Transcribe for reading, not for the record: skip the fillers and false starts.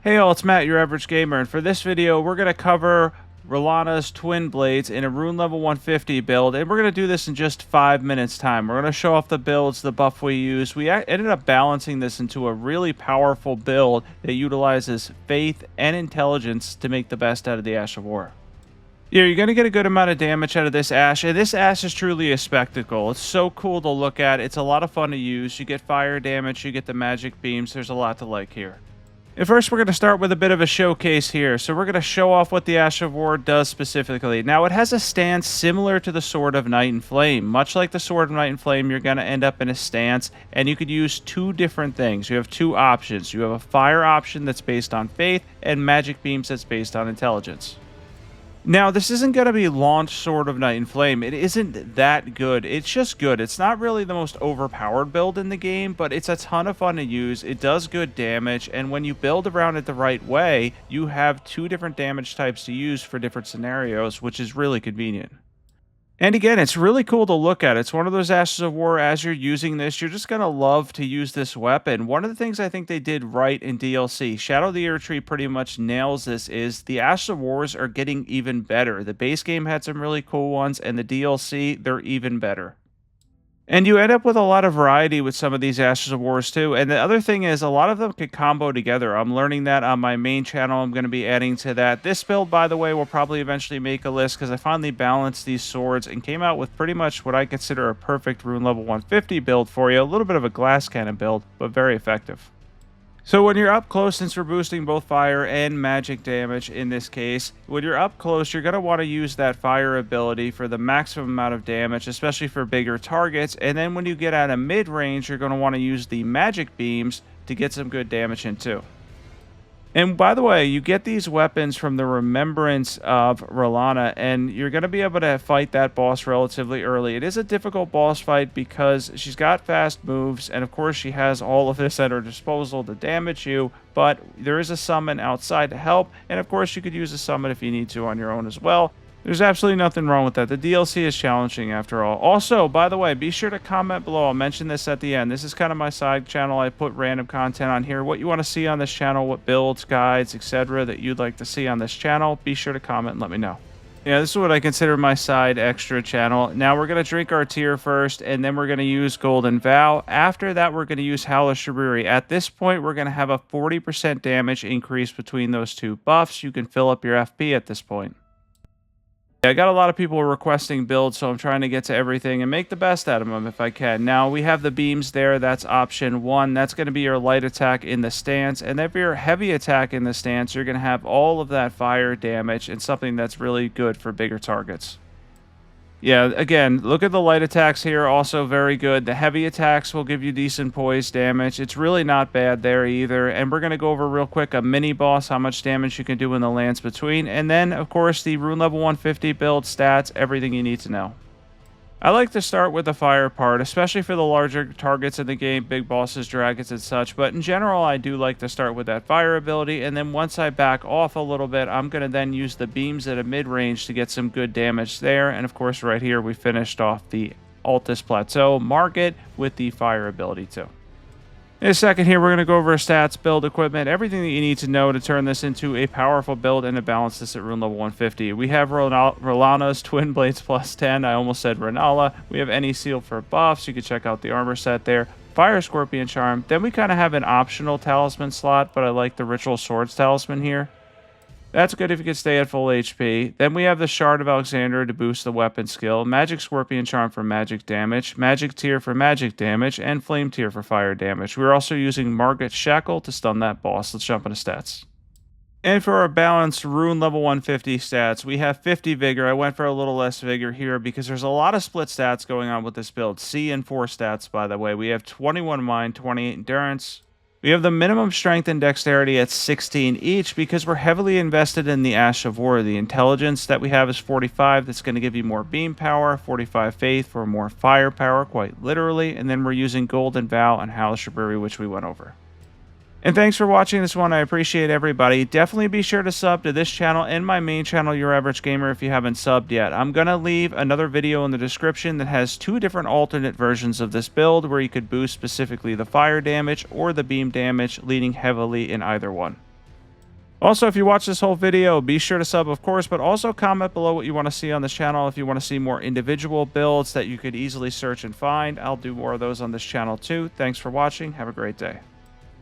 Hey all, it's Matt, your average gamer, and for this video, we're going to cover Rellana's Twinblades in a rune level 150 build, and we're going to do this in just 5 minutes time. We're going to show off the builds, the buff we use. We ended up balancing this into a really powerful build that utilizes faith and intelligence to make the best out of the Ash of War. Yeah, you're going to get a good amount of damage out of this Ash, and this Ash is truly a spectacle. It's so cool to look at. It's a lot of fun to use. You get fire damage, you get the magic beams. There's a lot to like here. And first, we're going to start with a bit of a showcase here. So we're going to show off what the Ash of War does specifically. Now, it has a stance similar to the Sword of Night and Flame. Much like the Sword of Night and Flame, you're going to end up in a stance, and you could use two different things. You have two options. You have a fire option that's based on faith, and magic beams that's based on intelligence. Now, this isn't going to be launch Sword of Night and Flame. It isn't that good. It's just good. It's not really the most overpowered build in the game, but it's a ton of fun to use. It does good damage, and when you build around it the right way, you have two different damage types to use for different scenarios, which is really convenient. And again, it's really cool to look at. It's one of those Ashes of War, as you're using this, you're just going to love to use this weapon. One of the things I think they did right in DLC, Shadow of the Erdtree pretty much nails this, is the Ashes of Wars are getting even better. The base game had some really cool ones, and the DLC, they're even better. And you end up with a lot of variety with some of these Ashes of Wars too. And the other thing is, a lot of them can combo together. I'm learning that on my main channel. I'm going to be adding to that. This build, by the way, will probably eventually make a list because I finally balanced these swords and came out with pretty much what I consider a perfect rune level 150 build for you. A little bit of a glass cannon build, but very effective. So when you're up close, since we're boosting both fire and magic damage in this case, when you're up close, you're going to want to use that fire ability for the maximum amount of damage, especially for bigger targets. And then when you get out of mid-range, you're going to want to use the magic beams to get some good damage in too. And by the way, you get these weapons from the Remembrance of Rellana, and you're going to be able to fight that boss relatively early. It is a difficult boss fight because she's got fast moves, and of course she has all of this at her disposal to damage you, but there is a summon outside to help, and of course you could use a summon if you need to on your own as well. There's absolutely nothing wrong with that. The DLC is challenging after all. Also, by the way, be sure to comment below. I'll mention this at the end. This is kind of my side channel. I put random content on here. What you want to see on this channel, what builds, guides, etc. that you'd like to see on this channel, be sure to comment and let me know. Yeah, this is what I consider my side extra channel. Now we're going to drink our tear first, and then we're going to use Golden Vow. After that, we're going to use Howl of Shibiri. At this point, we're going to have a 40% damage increase between those two buffs. You can fill up your FP at this point. I got a lot of people requesting builds, so I'm trying to get to everything and make the best out of them if I can. Now, we have the beams there. That's option 1. That's going to be your light attack in the stance. And if your heavy attack in the stance, you're going to have all of that fire damage and something that's really good for bigger targets. Yeah, again, look at the light attacks here, also very good. The heavy attacks will give you decent poise damage. It's really not bad there either. And we're going to go over real quick a mini boss, how much damage you can do in the lands between. And then, of course, the rune level 150 build, stats, everything you need to know. I like to start with the fire part, especially for the larger targets in the game, big bosses, dragons, and such. But in general, I do like to start with that fire ability. And then once I back off a little bit, I'm going to then use the beams at a mid-range to get some good damage there. And of course, right here, we finished off the Altus Plateau market with the fire ability too. In a second here, we're going to go over stats, build equipment, everything that you need to know to turn this into a powerful build and to balance this at rune level 150. We have Rellana's Twinblades plus 10. I almost said Rellana. We have any seal for buffs. You can check out the armor set there. Fire Scorpion Charm. Then we kind of have an optional talisman slot, but I like the Ritual Swords talisman here. That's good if you can stay at full HP. Then we have the Shard of Alexander to boost the weapon skill, Magic Scorpion Charm for magic damage, Magic Tear for magic damage, and Flame Tear for fire damage. We're also using Margaret Shackle to stun that boss. Let's jump into stats. And for our balanced rune level 150 stats, we have 50 vigor. I went for a little less vigor here because there's a lot of split stats going on with this build. C and 4 stats, by the way. We have 21 mind, 28 endurance. We have the minimum strength and dexterity at 16 each because we're heavily invested in the Ash of War. The intelligence that we have is 45. That's going to give you more beam power. 45 faith for more firepower, quite literally. And then we're using Golden Vow and Howl of Shibiri, which we went over. And thanks for watching this one. I appreciate everybody. Definitely be sure to sub to this channel and my main channel, Your Average Gamer, if you haven't subbed yet. I'm going to leave another video in the description that has 2 different alternate versions of this build where you could boost specifically the fire damage or the beam damage, leaning heavily in either one. Also, if you watch this whole video, be sure to sub, of course, but also comment below what you want to see on this channel. If you want to see more individual builds that you could easily search and find, I'll do more of those on this channel too. Thanks for watching. Have a great day.